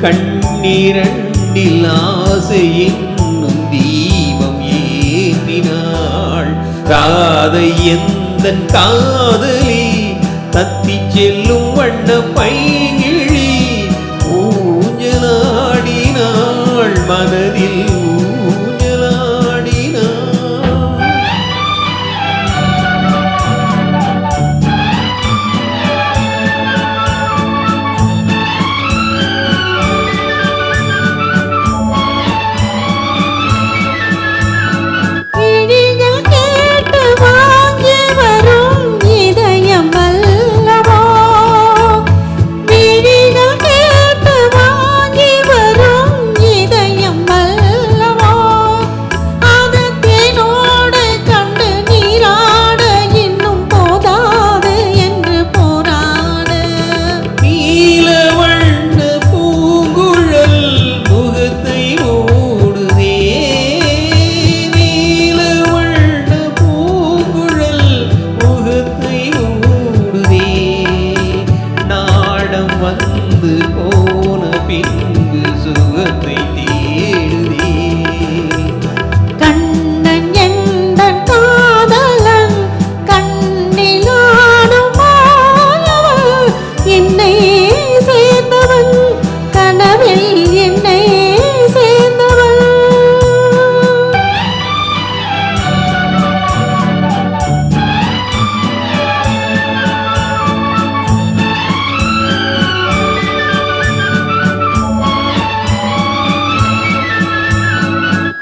கண்ணீரண்டில் ஆசை என்னும் தீபம் ஏற்றினாள். ராதை எந்தன் காதலி தத்தி செல்லும் வண்ண பைங்கிழி ஊஞ்சலாடினாள் மனதில்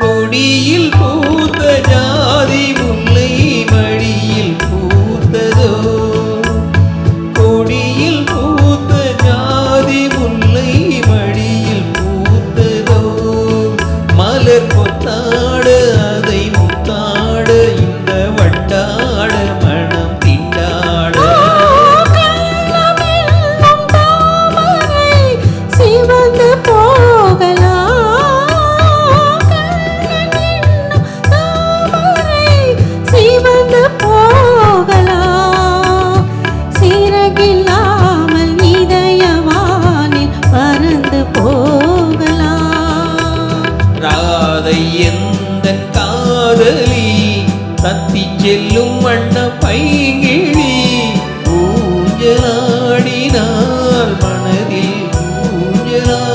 கொடியில் பூத்த ஜாதி முல்லை மடியில் பூத்ததோ. கொடியில் பூத்த ஜாதி முல்லை மடியில் பூத்ததோ. மலர் கொத்தாட அதை முத்தாட இந்த வட்டாட மனம் திண்டாட. சிவந்து போகலாம் எந்தன் காதலி தத்தி செல்லும் வண்ண பைங்கிழி ஊஞ்சலாடினாள் மனதில் ஊஞ்சலாடினாள்.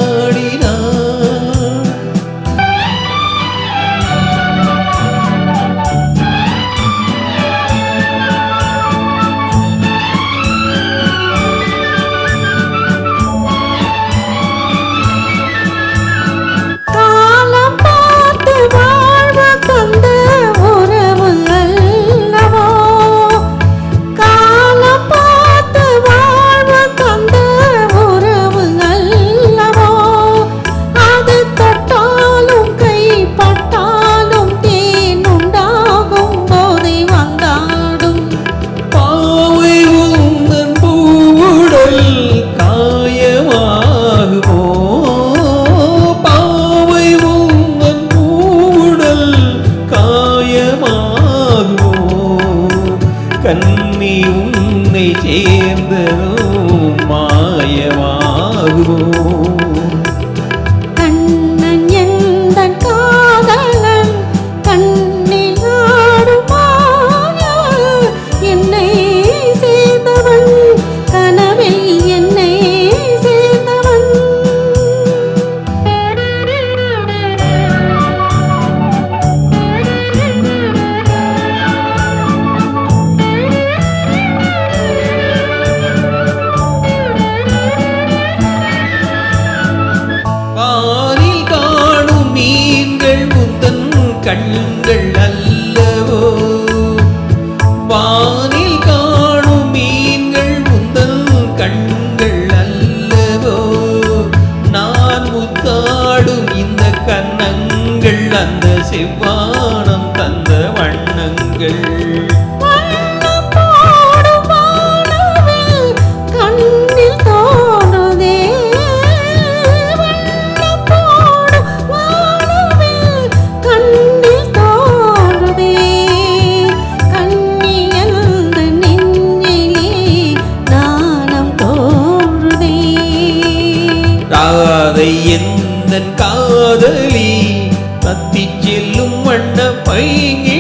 கண்ணி உன்னை சேர்ந்ததும் மாயமாகுமோ. கண்ணன் எந்தன் காதலன் கண்ணில் ஆடும் மாயவன் என்னை சேர்ந்தவன் கனவில் என்னை சேர்ந்தவன். கண்கள் அல்லவோ வானில் காணும் மீன்கள் உந்தன் கண்கள் அல்லவோ. நான் முத்தாடும் இந்த கன்னங்கள் அந்த செவ்வானம் தந்த வண்ணங்கள். அதை எந்தன் காதலி தத்திச் செல்லும் வண்ண பைங்கி